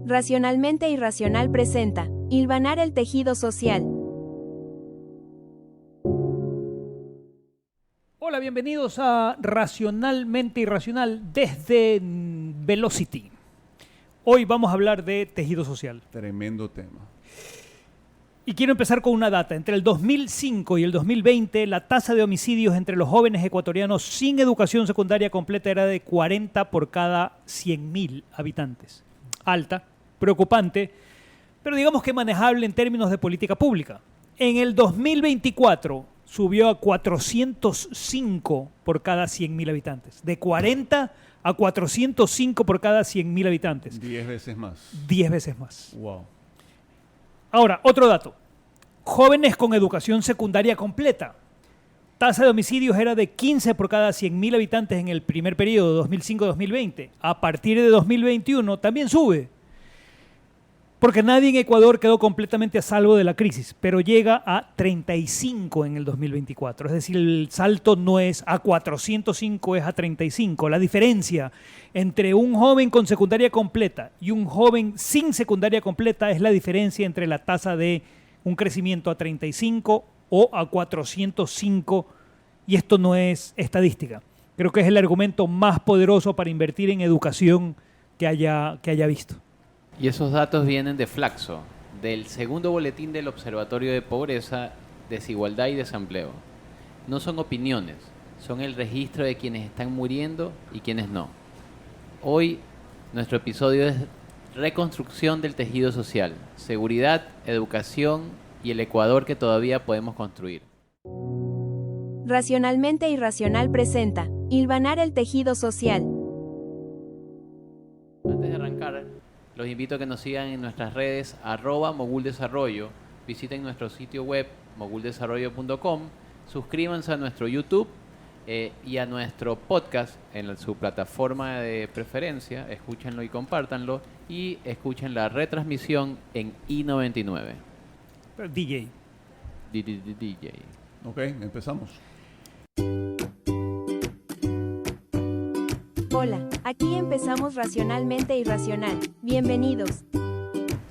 Racionalmente Irracional presenta Hilvanar el tejido social. Hola, bienvenidos a Racionalmente Irracional desde Velocity. Hoy vamos a hablar de tejido social. Tremendo tema. Y quiero empezar con una data. Entre el 2005 y el 2020, la tasa de homicidios entre los jóvenes ecuatorianos sin educación secundaria completa era de 40 por cada 100.000 habitantes. Alta, preocupante, pero digamos que manejable en términos de política pública. En el 2024 subió a 405 por cada 100.000 habitantes. De 40 a 405 por cada 100.000 habitantes. 10 veces más. 10 veces más. Wow. Ahora, otro dato. Jóvenes con educación secundaria completa. Tasa de homicidios era de 15 por cada 100.000 habitantes en el primer periodo, 2005-2020. A partir de 2021 también sube. Porque nadie en Ecuador quedó completamente a salvo de la crisis, pero llega a 35 en el 2024. Es decir, el salto no es a 405, es a 35. La diferencia entre un joven con secundaria completa y un joven sin secundaria completa es la diferencia entre la tasa de un crecimiento a 35 o a 405, y esto no es estadística. Creo que es el argumento más poderoso para invertir en educación que haya visto. Y esos datos vienen de Flaxo, del segundo boletín del Observatorio de Pobreza, Desigualdad y Desempleo. No son opiniones, son el registro de quienes están muriendo y quienes no. Hoy, nuestro episodio es reconstrucción del tejido social, seguridad, educación y el Ecuador que todavía podemos construir. Racionalmente Irracional presenta Hilvanar el tejido social. Antes de arrancar, los invito a que nos sigan en nuestras redes @moguldesarrollo, visiten nuestro sitio web moguldesarrollo.com, suscríbanse a nuestro YouTube y a nuestro podcast en su plataforma de preferencia, escúchenlo y compártanlo, y escuchen la retransmisión en i99. DJ. DJ. Ok, empezamos. Hola, aquí empezamos Racionalmente Irracional. Bienvenidos.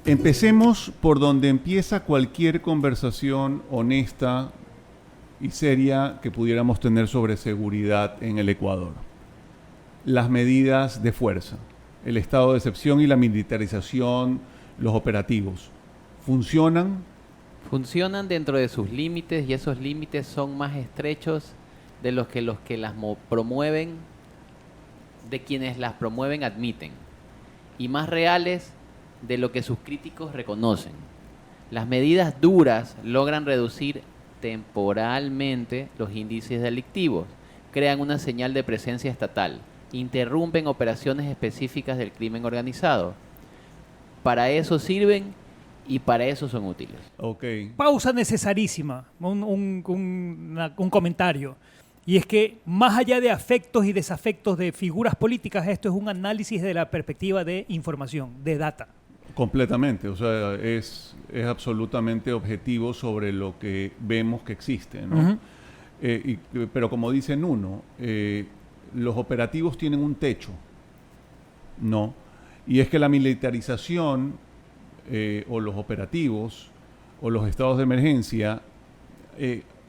Empecemos por donde empieza cualquier conversación honesta y seria que pudiéramos tener sobre seguridad en el Ecuador. Las medidas de fuerza, el estado de excepción y la militarización, los operativos, ¿funcionan? Funcionan dentro de sus límites, y esos límites son más estrechos de los que las promueven, de quienes las promueven admiten, y más reales de lo que sus críticos reconocen. Las medidas duras logran reducir temporalmente los índices delictivos, crean una señal de presencia estatal, interrumpen operaciones específicas del crimen organizado. Para eso sirven y para eso son útiles. Ok. Pausa necesarísima, un comentario. Y es que más allá de afectos y desafectos de figuras políticas, esto es un análisis de la perspectiva de información, de data. Completamente, o sea, es absolutamente objetivo sobre lo que vemos que existe, ¿no? Uh-huh. Pero como dice Nuno, los operativos tienen un techo, ¿no? Y es que la militarización o los operativos o los estados de emergencia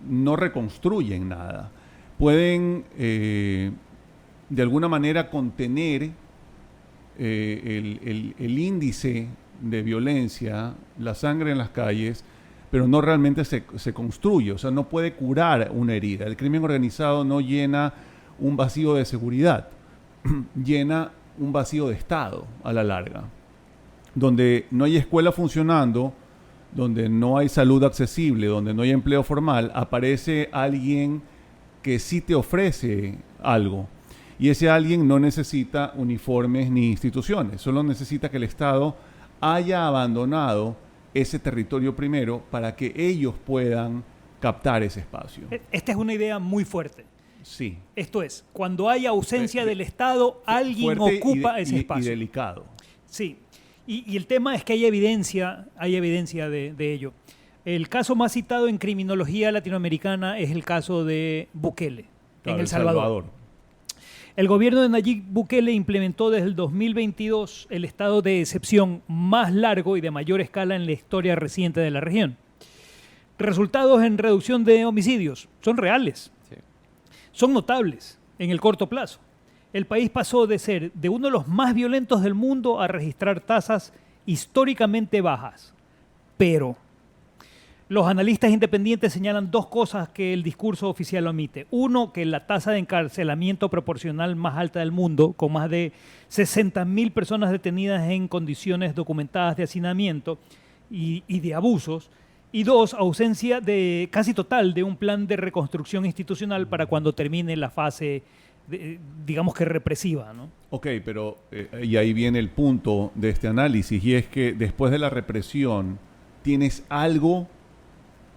no reconstruyen nada. Pueden de alguna manera contener el índice de violencia, la sangre en las calles, pero no realmente se construye, o sea, no puede curar una herida. El crimen organizado no llena un vacío de seguridad, llena un vacío de Estado a la larga. Donde no hay escuela funcionando, donde no hay salud accesible, donde no hay empleo formal, aparece alguien que sí te ofrece algo. Y ese alguien no necesita uniformes ni instituciones, solo necesita que el Estado haya abandonado ese territorio primero para que ellos puedan captar ese espacio. Esta es una idea muy fuerte. Sí. Esto es, cuando hay ausencia del Estado, alguien ocupa ese espacio. Y delicado. Sí. Y el tema es que hay evidencia de ello. El caso más citado en criminología latinoamericana es el caso de Bukele, Claro, en El Salvador. El gobierno de Nayib Bukele implementó desde el 2022 el estado de excepción más largo y de mayor escala en la historia reciente de la región. Resultados en reducción de homicidios son reales, Sí. son notables en el corto plazo. El país pasó de ser de uno de los más violentos del mundo a registrar tasas históricamente bajas. Pero los analistas independientes señalan dos cosas que el discurso oficial omite. Uno, que la tasa de encarcelamiento proporcional más alta del mundo, con más de 60.000 personas detenidas en condiciones documentadas de hacinamiento y de abusos. Y dos, ausencia de casi total de un plan de reconstrucción institucional para cuando termine la fase, digamos que represiva, ¿no? Ok, pero y ahí viene el punto de este análisis, y es que después de la represión, ¿tienes algo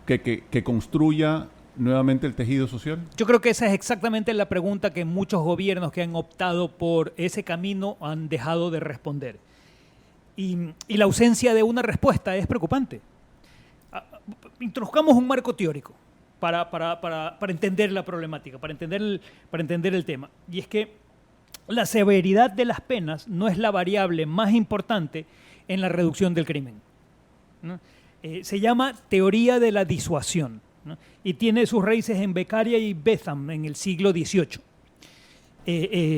que construya nuevamente el tejido social? Yo creo que esa es exactamente la pregunta que muchos gobiernos que han optado por ese camino han dejado de responder. Y la ausencia de una respuesta es preocupante. Introduzcamos un marco teórico para entender la problemática, para entender el tema. Y es que la severidad de las penas no es la variable más importante en la reducción del crimen, ¿no? Se llama teoría de la disuasión, ¿no? Y tiene sus raíces en Beccaria y Bentham en el siglo XVIII.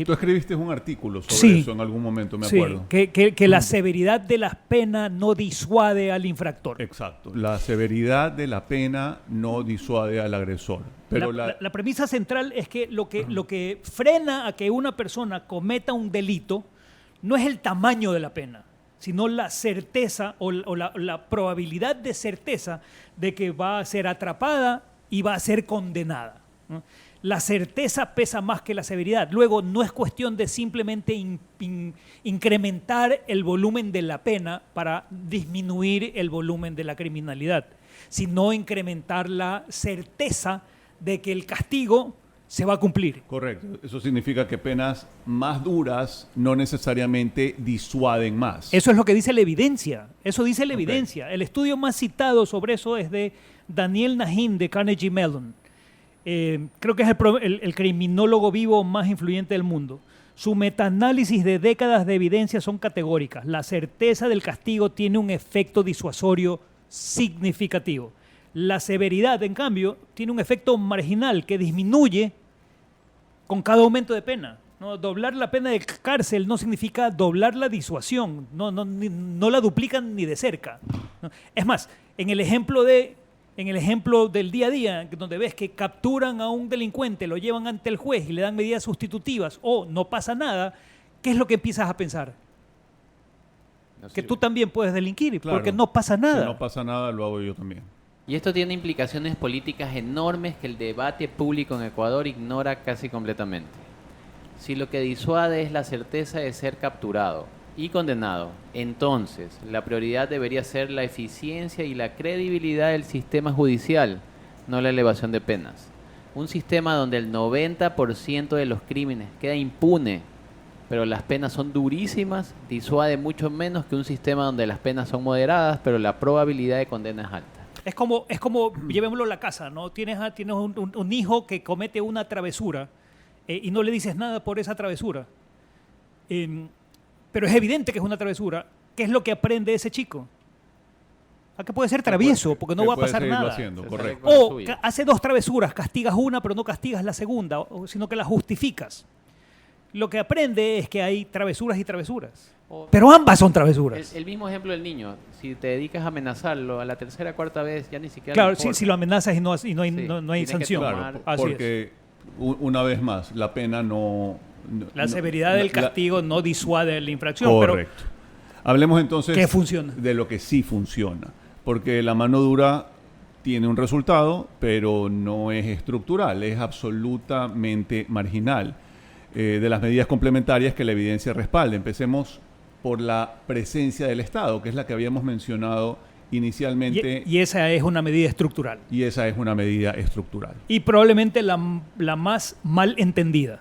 Tú escribiste un artículo sobre Sí. eso en algún momento, me Sí, acuerdo. que la severidad de las penas no disuade al infractor. Exacto. La severidad de la pena no disuade al agresor. Pero La premisa central es que lo que frena a que una persona cometa un delito no es el tamaño de la pena, sino la certeza o la probabilidad de certeza de que va a ser atrapada y va a ser condenada, ¿no? La certeza pesa más que la severidad. Luego, no es cuestión de simplemente incrementar el volumen de la pena para disminuir el volumen de la criminalidad, sino incrementar la certeza de que el castigo se va a cumplir. correcto. Eso significa que penas más duras no necesariamente disuaden más. Eso es lo que dice la evidencia. Eso dice la Ok. evidencia. El estudio más citado sobre eso es de Daniel Nahin de Carnegie Mellon. Creo que es el criminólogo vivo más influyente del mundo. Su metaanálisis de décadas de evidencia son categóricas. La certeza del castigo tiene un efecto disuasorio significativo. La severidad, en cambio, tiene un efecto marginal que disminuye con cada aumento de pena, ¿no? Doblar la pena de cárcel no significa doblar la disuasión, no la duplican ni de cerca, ¿no? Es más, en el ejemplo del día a día, donde ves que capturan a un delincuente, lo llevan ante el juez y le dan medidas sustitutivas o no pasa nada, ¿qué es lo que empiezas a pensar? No Que sirve. tú también puedes delinquir, Claro. porque no pasa Si nada. no pasa nada, lo hago yo también. Y esto tiene implicaciones políticas enormes que el debate público en Ecuador ignora casi completamente. Si lo que disuade es la certeza de ser capturado y condenado, entonces la prioridad debería ser la eficiencia y la credibilidad del sistema judicial, no la elevación de penas. Un sistema donde el 90% de los crímenes queda impune, pero las penas son durísimas, disuade mucho menos que un sistema donde las penas son moderadas, pero la probabilidad de condena es alta. Es como llevémoslo a la casa, ¿no? Tienes un hijo que comete una travesura y no le dices nada por esa travesura. Pero es evidente que es una travesura. ¿Qué es lo que aprende ese chico? A que puede ser travieso, porque no Que va a puede pasar seguirlo nada. haciendo, Se correcto. sale con la O suya. hace dos travesuras, castigas una, pero no castigas la segunda, sino que la justificas. Lo que aprende es que hay travesuras y travesuras. O- Pero ambas son travesuras. El mismo ejemplo del niño, si te dedicas a amenazarlo a la tercera o cuarta vez, ya ni siquiera le Claro, importa. si lo amenazas y no hay, Sí, no hay tiene que sanción. tomar- Claro, Así porque una vez más, la pena La severidad del castigo no disuade la infracción, Correcto. Hablemos entonces ¿Qué funciona? de lo que sí funciona. Porque la mano dura tiene un resultado, pero no es estructural, es absolutamente marginal. De las medidas complementarias que la evidencia respalda. Empecemos por la presencia del Estado, que es la que habíamos mencionado inicialmente, y esa es una medida estructural. y esa es una medida estructural. Y probablemente la más mal entendida.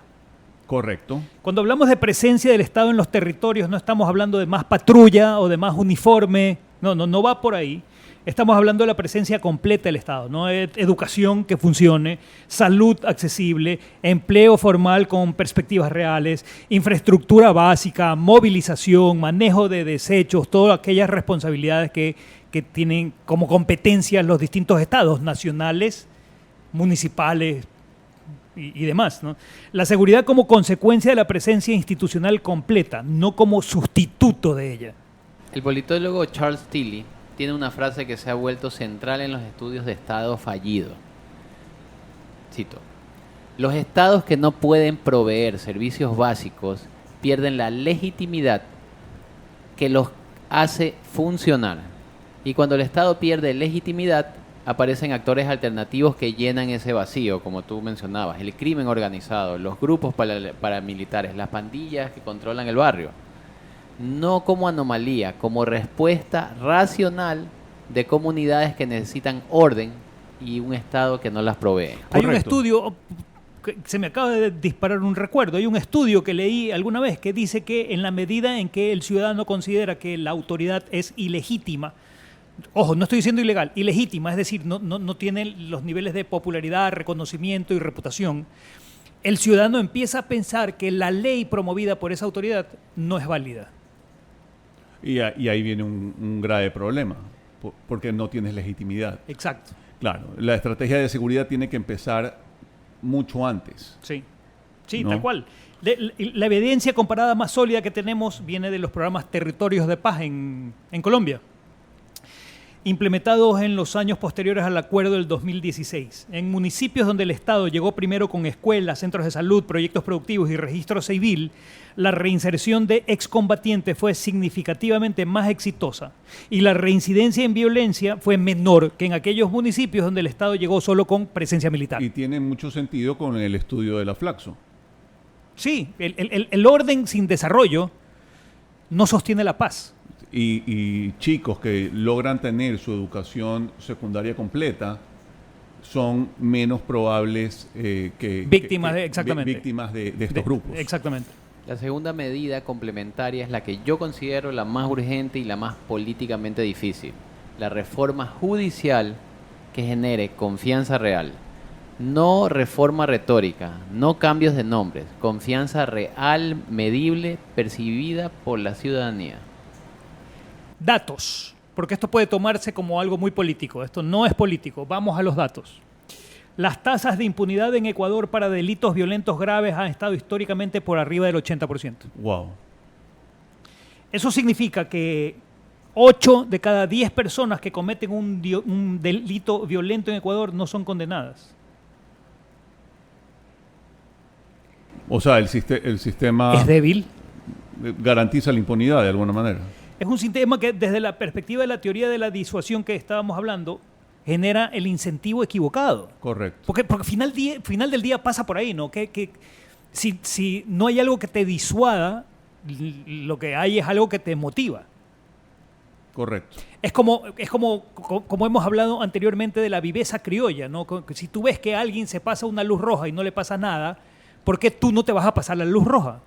Correcto. Cuando hablamos de presencia del Estado en los territorios, no estamos hablando de más patrulla o de más uniforme. No va por ahí. Estamos hablando de la presencia completa del Estado, ¿no? Educación que funcione, salud accesible, empleo formal con perspectivas reales, infraestructura básica, movilización, manejo de desechos, todas aquellas responsabilidades que tienen como competencias los distintos estados, nacionales, municipales y demás, ¿no? La seguridad como consecuencia de la presencia institucional completa, no como sustituto de ella. El politólogo Charles Tilly tiene una frase que se ha vuelto central en los estudios de Estado fallido. Cito: los estados que no pueden proveer servicios básicos pierden la legitimidad que los hace funcionar. Y cuando el Estado pierde legitimidad, aparecen actores alternativos que llenan ese vacío, como tú mencionabas: el crimen organizado, los grupos paramilitares, las pandillas que controlan el barrio. No como anomalía, como respuesta racional de comunidades que necesitan orden y un Estado que no las provee. Hay un estudio, que se me acaba de disparar un recuerdo, hay un estudio que leí alguna vez que dice que en la medida en que el ciudadano considera que la autoridad es ilegítima, ojo, no estoy diciendo ilegal, ilegítima, es decir, no tiene los niveles de popularidad, reconocimiento y reputación, el ciudadano empieza a pensar que la ley promovida por esa autoridad no es válida. Y ahí viene un grave problema, porque no tienes legitimidad. Exacto. Claro, la estrategia de seguridad tiene que empezar mucho antes. Sí, sí, ¿no? Tal cual. La evidencia comparada más sólida que tenemos viene de los programas Territorios de Paz en Colombia, implementados en los años posteriores al acuerdo del 2016. En municipios donde el Estado llegó primero con escuelas, centros de salud, proyectos productivos y registro civil, la reinserción de excombatientes fue significativamente más exitosa y la reincidencia en violencia fue menor que en aquellos municipios donde el Estado llegó solo con presencia militar. Y tiene mucho sentido con el estudio de la Flaxo. Sí, el orden sin desarrollo no sostiene la paz. Y chicos que logran tener su educación secundaria completa son menos probables víctimas de estos grupos. Exactamente. La segunda medida complementaria es la que yo considero la más urgente y la más políticamente difícil: la reforma judicial que genere confianza real. No reforma retórica, no cambios de nombres, confianza real, medible, percibida por la ciudadanía. Datos, porque esto puede tomarse como algo muy político. Esto no es político. Vamos a los datos. Las tasas de impunidad en Ecuador para delitos violentos graves han estado históricamente por arriba del 80%. Wow. Eso significa que 8 de cada 10 personas que cometen un delito violento en Ecuador no son condenadas. O sea, el sistema ¿Es débil? garantiza la impunidad de alguna manera. Es un sistema que desde la perspectiva de la teoría de la disuasión que estábamos hablando, genera el incentivo equivocado. Correcto. Porque final del día pasa por ahí, ¿no? Que si no hay algo que te disuada, lo que hay es algo que te motiva. Correcto. Es como hemos hablado anteriormente de la viveza criolla, ¿no? Si tú ves que alguien se pasa una luz roja y no le pasa nada, ¿por qué tú no te vas a pasar la luz roja?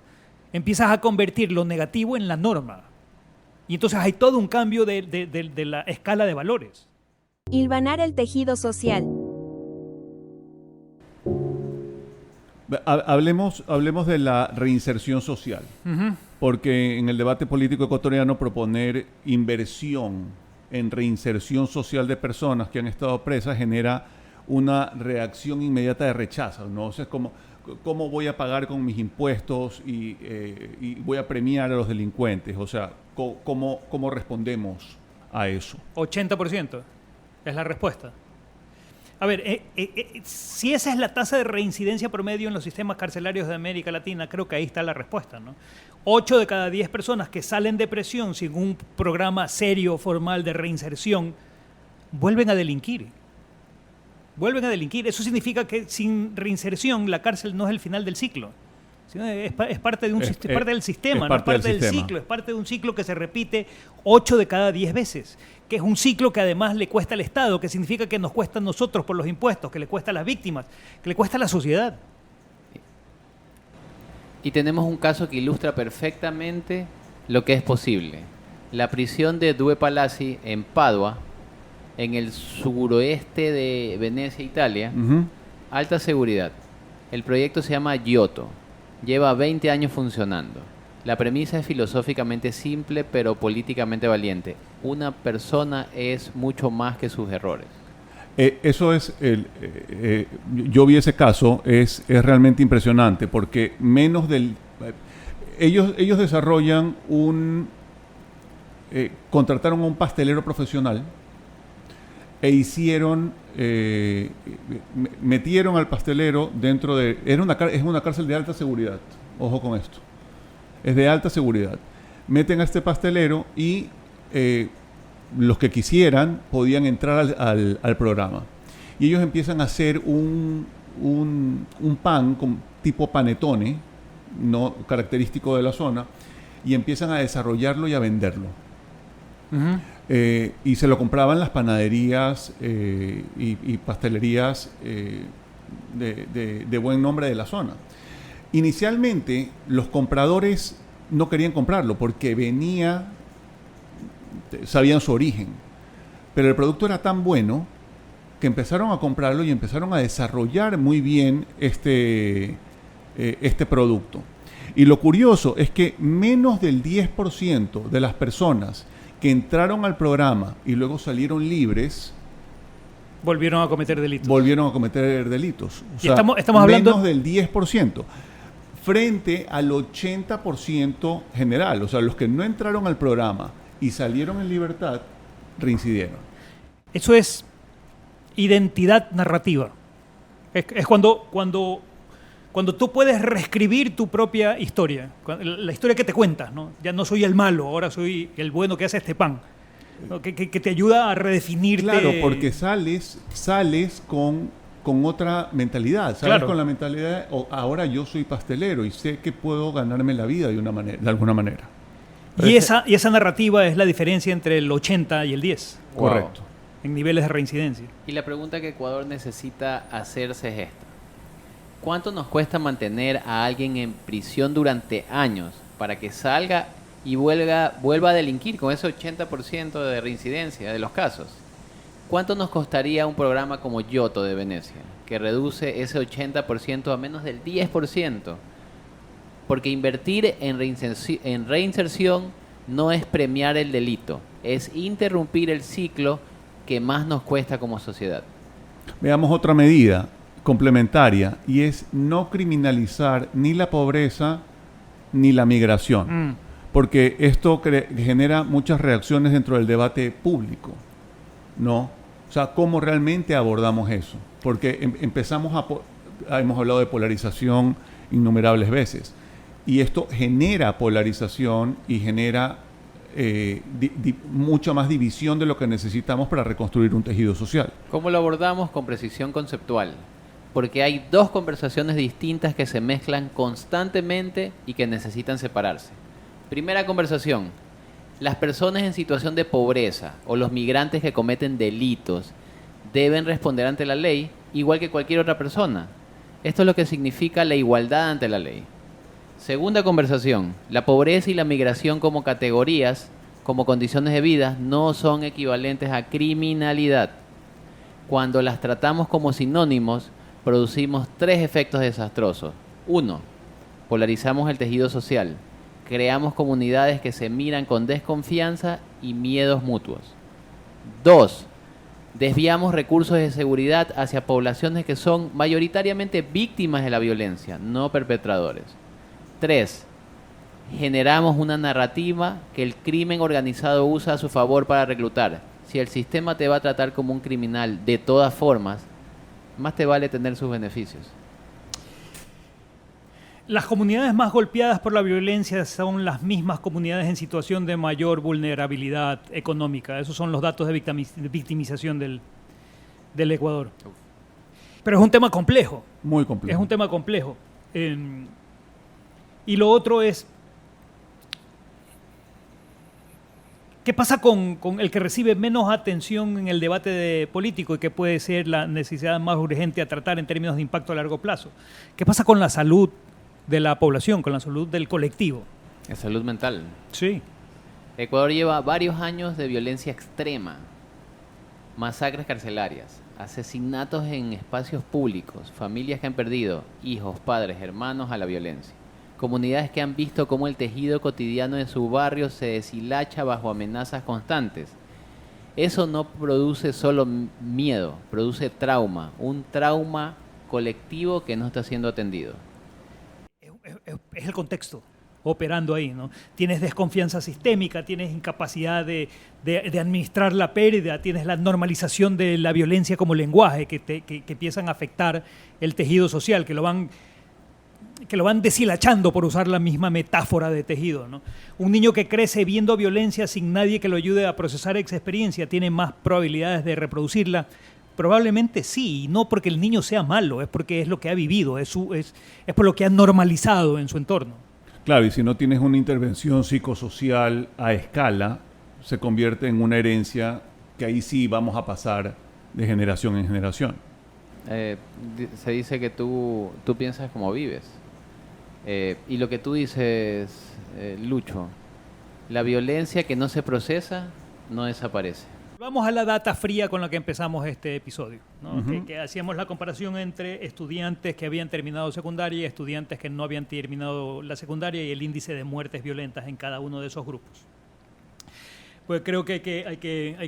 Empiezas a convertir lo negativo en la norma. Y entonces hay todo un cambio de la escala de valores. Hilvanar el tejido social. Hablemos de la reinserción social, porque en el debate político ecuatoriano proponer inversión en reinserción social de personas que han estado presas genera una reacción inmediata de rechazo, ¿no? O sea, es como, ¿cómo voy a pagar con mis impuestos y voy a premiar a los delincuentes? O sea, ¿cómo respondemos a eso? 80% es la respuesta. A ver, si esa es la tasa de reincidencia promedio en los sistemas carcelarios de América Latina, creo que ahí está la respuesta, ¿no? 8 de cada 10 personas que salen de prisión sin un programa serio, formal de reinserción, vuelven a delinquir. Vuelven a delinquir. Eso significa que sin reinserción la cárcel no es el final del ciclo. Es parte de parte del sistema, no es parte del ciclo, es parte de un ciclo que se repite 8 de cada 10 veces, que es un ciclo que además le cuesta al Estado, que significa que nos cuesta a nosotros por los impuestos, que le cuesta a las víctimas, que le cuesta a la sociedad. Y tenemos un caso que ilustra perfectamente lo que es posible. La prisión de Due Palazzi en Padua en el suroeste de Venecia, Italia. Ujú. Alta seguridad. El proyecto se llama Giotto. Lleva 20 años funcionando. La premisa es filosóficamente simple, pero políticamente valiente. Una persona es mucho más que sus errores. Eso es, yo vi ese caso, es realmente impresionante, porque menos del... ellos desarrollan contrataron a un pastelero profesional e hicieron, metieron al pastelero dentro de... es una cárcel de alta seguridad, ojo con esto. Es de alta seguridad. Meten a este pastelero y los que quisieran podían entrar al programa. Y ellos empiezan a hacer un pan tipo panetone, no característico de la zona, y empiezan a desarrollarlo y a venderlo. Y se lo compraban las panaderías y pastelerías de buen nombre de la zona. Inicialmente, los compradores no querían comprarlo porque sabían su origen. Pero el producto era tan bueno que empezaron a comprarlo y empezaron a desarrollar muy bien este producto. Y lo curioso es que menos del 10% de las personas que entraron al programa y luego salieron libres Volvieron a cometer delitos. O Y sea, estamos hablando... menos del 10%. Frente al 80% general. O sea, los que no entraron al programa y salieron en libertad, reincidieron. Eso es identidad narrativa. Es cuando tú puedes reescribir tu propia historia, la historia que te cuentas, ¿no? Ya no soy el malo, ahora soy el bueno que hace este pan, ¿no? Que te ayuda a redefinirte. Claro, porque sales con otra mentalidad. Sales Claro. con la mentalidad, ahora yo soy pastelero y sé que puedo ganarme la vida de alguna manera. Y esa narrativa es la diferencia entre el 80 y el 10, Wow. Correcto. en niveles de reincidencia. Y la pregunta que Ecuador necesita hacerse es esta. ¿Cuánto nos cuesta mantener a alguien en prisión durante años para que salga y vuelva a delinquir con ese 80% de reincidencia de los casos? ¿Cuánto nos costaría un programa como Giotto de Venecia, que reduce ese 80% a menos del 10%? Porque invertir en reinserción no es premiar el delito, es interrumpir el ciclo que más nos cuesta como sociedad. Veamos otra medida complementaria y es no criminalizar ni la pobreza ni la migración. Porque esto genera muchas reacciones dentro del debate público, ¿no? O sea, ¿cómo realmente abordamos eso? Porque hemos hablado de polarización innumerables veces, y esto genera polarización y genera mucha más división de lo que necesitamos para reconstruir un tejido social. ¿Cómo lo abordamos? Con precisión conceptual. Porque hay dos conversaciones distintas que se mezclan constantemente y que necesitan separarse. Primera conversación. Las personas en situación de pobreza o los migrantes que cometen delitos deben responder ante la ley igual que cualquier otra persona. Esto es lo que significa la igualdad ante la ley. Segunda conversación. La pobreza y la migración como categorías, como condiciones de vida, no son equivalentes a criminalidad. Cuando las tratamos como sinónimos, producimos tres efectos desastrosos. 1. Polarizamos el tejido social. Creamos comunidades que se miran con desconfianza y miedos mutuos. 2. Desviamos recursos de seguridad hacia poblaciones que son mayoritariamente víctimas de la violencia, no perpetradores. 3. Generamos una narrativa que el crimen organizado usa a su favor para reclutar. Si el sistema te va a tratar como un criminal de todas formas, más te vale tener sus beneficios. Las comunidades más golpeadas por la violencia son las mismas comunidades en situación de mayor vulnerabilidad económica. Esos son los datos de victimización del Ecuador. Pero es un tema complejo. Muy complejo. Es un tema complejo. Y lo otro es, ¿qué pasa con el que recibe menos atención en el debate político y que puede ser la necesidad más urgente a tratar en términos de impacto a largo plazo? ¿Qué pasa con la salud de la población, con la salud del colectivo? La salud mental. Sí. Ecuador lleva varios años de violencia extrema. masacres carcelarias, asesinatos en espacios públicos, familias que han perdido hijos, padres, hermanos a la violencia, comunidades que han visto cómo el tejido cotidiano de su barrio se deshilacha bajo amenazas constantes. Eso no produce solo miedo, produce trauma, un trauma colectivo que no está siendo atendido. Es el contexto operando ahí, ¿no? Tienes desconfianza sistémica, tienes incapacidad de administrar la pérdida, tienes la normalización de la violencia como lenguaje que empiezan a afectar el tejido social, que lo van deshilachando, por usar la misma metáfora de tejido, ¿no? Un niño que crece viendo violencia sin nadie que lo ayude a procesar esa experiencia tiene más probabilidades de reproducirla. Probablemente sí, y no porque el niño sea malo, es porque es lo que ha vivido, es por lo que ha normalizado en su entorno. Claro, y si no tienes una intervención psicosocial a escala, se convierte en una herencia que ahí sí vamos a pasar de generación en generación. Se dice que tú piensas como vives. Y lo que tú dices, Lucho, la violencia que no se procesa no desaparece. Vamos a la data fría con la que empezamos este episodio, ¿no? Uh-huh. que hacíamos la comparación entre estudiantes que habían terminado secundaria y estudiantes que no habían terminado la secundaria y el índice de muertes violentas en cada uno de esos grupos. Pues creo que hay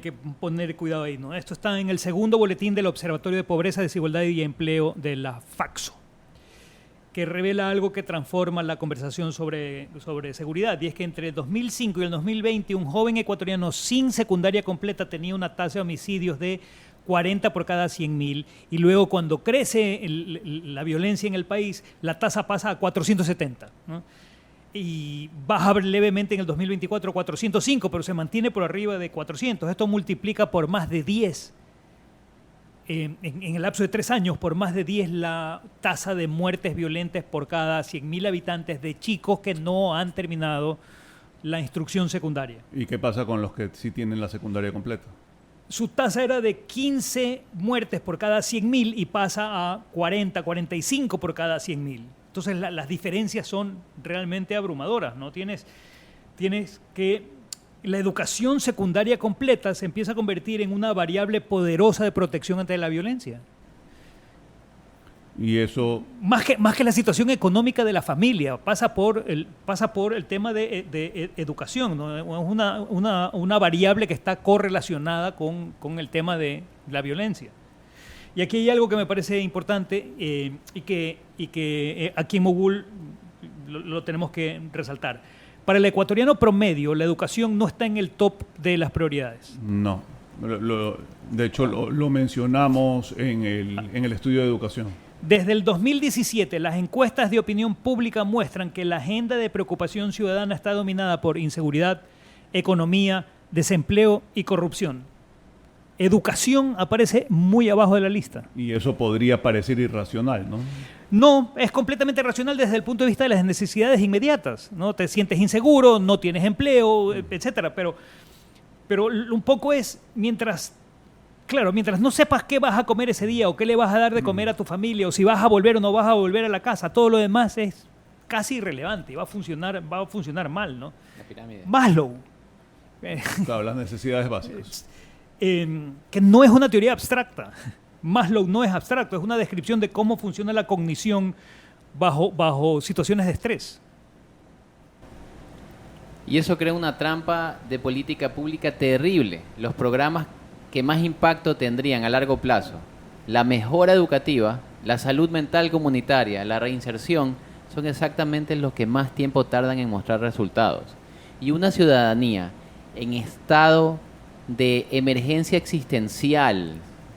que poner cuidado ahí, ¿no? Esto está en el segundo boletín del Observatorio de Pobreza, Desigualdad y Empleo de la FACSO, que revela algo que transforma la conversación sobre seguridad, y es que entre el 2005 y el 2020 un joven ecuatoriano sin secundaria completa tenía una tasa de homicidios de 40 por cada 100.000, y luego cuando crece la violencia en el país, la tasa pasa a 470, ¿no? Y baja levemente en el 2024 a 405, pero se mantiene por arriba de 400. Esto multiplica por más de 10 en el lapso de 3 años, por más de 10 la tasa de muertes violentas por cada 100.000 habitantes de chicos que no han terminado la instrucción secundaria. ¿Y qué pasa con los que sí tienen la secundaria completa? Su tasa era de 15 muertes por cada 100.000 y pasa a 40, 45 por cada 100.000. Entonces las diferencias son realmente abrumadoras, ¿no? Tienes que la educación secundaria completa se empieza a convertir en una variable poderosa de protección ante la violencia. Y eso... Más que la situación económica de la familia, pasa por el tema de educación, ¿no? Es una variable que está correlacionada con el tema de la violencia. Y aquí hay algo que me parece importante y que aquí en Mogul lo tenemos que resaltar. Para el ecuatoriano promedio, la educación no está en el top de las prioridades. No. De hecho, lo mencionamos en el estudio de educación. Desde el 2017, las encuestas de opinión pública muestran que la agenda de preocupación ciudadana está dominada por inseguridad, economía, desempleo y corrupción. Educación aparece muy abajo de la lista. Y eso podría parecer irracional, ¿no? No, es completamente racional desde el punto de vista de las necesidades inmediatas, ¿no? Te sientes inseguro, no tienes empleo, etcétera. Pero un poco es mientras no sepas qué vas a comer ese día o qué le vas a dar de comer a tu familia o si vas a volver o no vas a volver a la casa, todo lo demás es casi irrelevante y va a funcionar mal, ¿no? La pirámide. Maslow. Claro, las necesidades básicas. Que no es una teoría abstracta. Maslow no es abstracto, es una descripción de cómo funciona la cognición bajo situaciones de estrés. Y eso crea una trampa de política pública terrible. Los programas que más impacto tendrían a largo plazo, la mejora educativa, la salud mental comunitaria, la reinserción, son exactamente los que más tiempo tardan en mostrar resultados. Y una ciudadanía en estado de emergencia existencial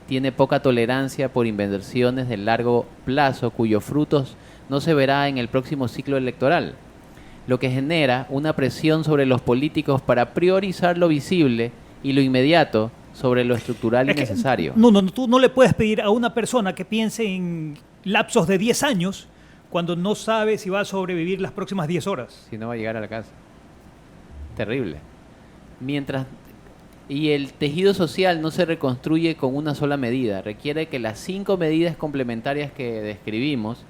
tiene poca tolerancia por inversiones de largo plazo cuyos frutos no se verá en el próximo ciclo electoral, lo que genera una presión sobre los políticos para priorizar lo visible y lo inmediato sobre lo estructural y necesario. Tú no le puedes pedir a una persona que piense en lapsos de 10 años cuando no sabe si va a sobrevivir las próximas 10 horas. Si no va a llegar a la casa. Terrible. Y el tejido social no se reconstruye con una sola medida. Requiere que las 5 medidas complementarias que describimos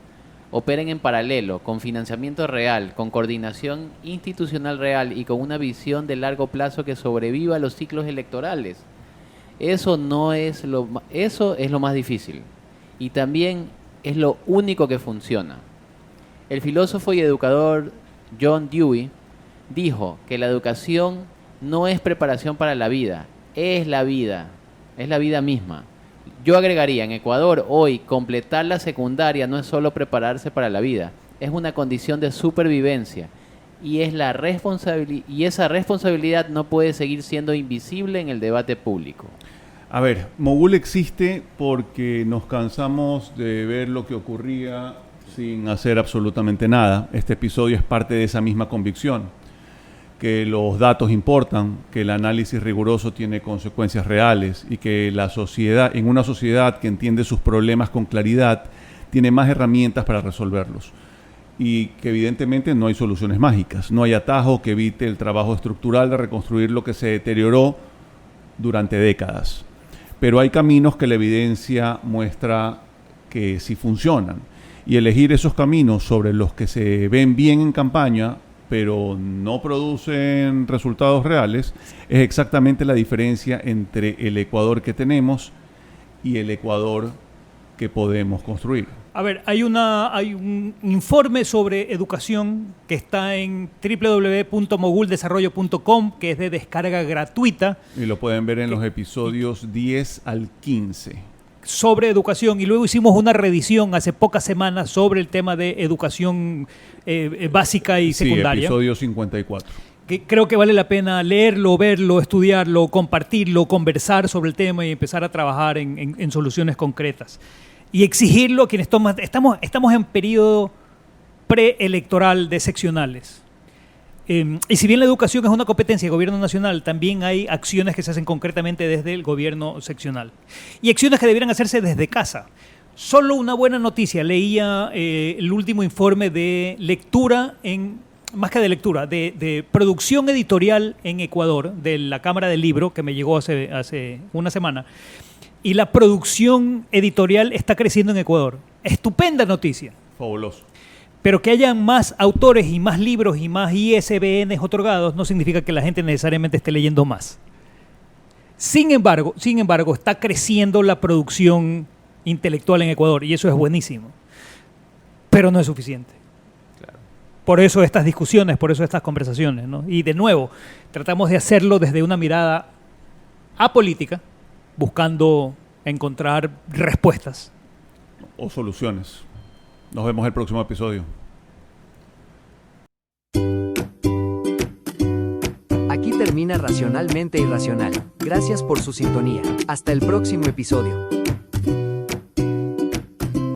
operen en paralelo, con financiamiento real, con coordinación institucional real y con una visión de largo plazo que sobreviva a los ciclos electorales. Eso es lo más difícil. Y también es lo único que funciona. El filósofo y educador John Dewey dijo que la educación no es preparación para la vida, es la vida misma. Yo agregaría, en Ecuador hoy, completar la secundaria no es solo prepararse para la vida, es una condición de supervivencia. Y esa responsabilidad no puede seguir siendo invisible en el debate público. A ver, Mogul existe porque nos cansamos de ver lo que ocurría sin hacer absolutamente nada. Este episodio es parte de esa misma convicción, que los datos importan, que el análisis riguroso tiene consecuencias reales y que la sociedad, en una sociedad que entiende sus problemas con claridad, tiene más herramientas para resolverlos. Y que evidentemente no hay soluciones mágicas, no hay atajo que evite el trabajo estructural de reconstruir lo que se deterioró durante décadas. Pero hay caminos que la evidencia muestra que sí funcionan. Y elegir esos caminos sobre los que se ven bien en campaña, pero no producen resultados reales, es exactamente la diferencia entre el Ecuador que tenemos y el Ecuador que podemos construir. A ver, hay un informe sobre educación que está en www.moguldesarrollo.com, que es de descarga gratuita. Y lo pueden ver en los episodios 10 al 15. Sobre educación, y luego hicimos una reedición hace pocas semanas sobre el tema de educación básica y secundaria. Sí, episodio 54. Que creo que vale la pena leerlo, verlo, estudiarlo, compartirlo, conversar sobre el tema y empezar a trabajar en soluciones concretas. Y exigirlo a quienes estamos en periodo preelectoral de seccionales. Y si bien la educación es una competencia del gobierno nacional, también hay acciones que se hacen concretamente desde el gobierno seccional. Y acciones que debieran hacerse desde casa. Solo una buena noticia, leía el último informe de lectura, más que de lectura, de producción editorial en Ecuador, de la Cámara del Libro, que me llegó hace una semana. Y la producción editorial está creciendo en Ecuador. Estupenda noticia. Fabuloso. Pero que hayan más autores y más libros y más ISBNs otorgados no significa que la gente necesariamente esté leyendo más. Sin embargo, está creciendo la producción intelectual en Ecuador y eso es buenísimo. Pero no es suficiente. Claro. Por eso estas discusiones, por eso estas conversaciones, ¿no? Y de nuevo, tratamos de hacerlo desde una mirada apolítica, buscando encontrar respuestas. O soluciones. Nos vemos el próximo episodio. Aquí termina Racionalmente Irracional. Gracias por su sintonía. Hasta el próximo episodio.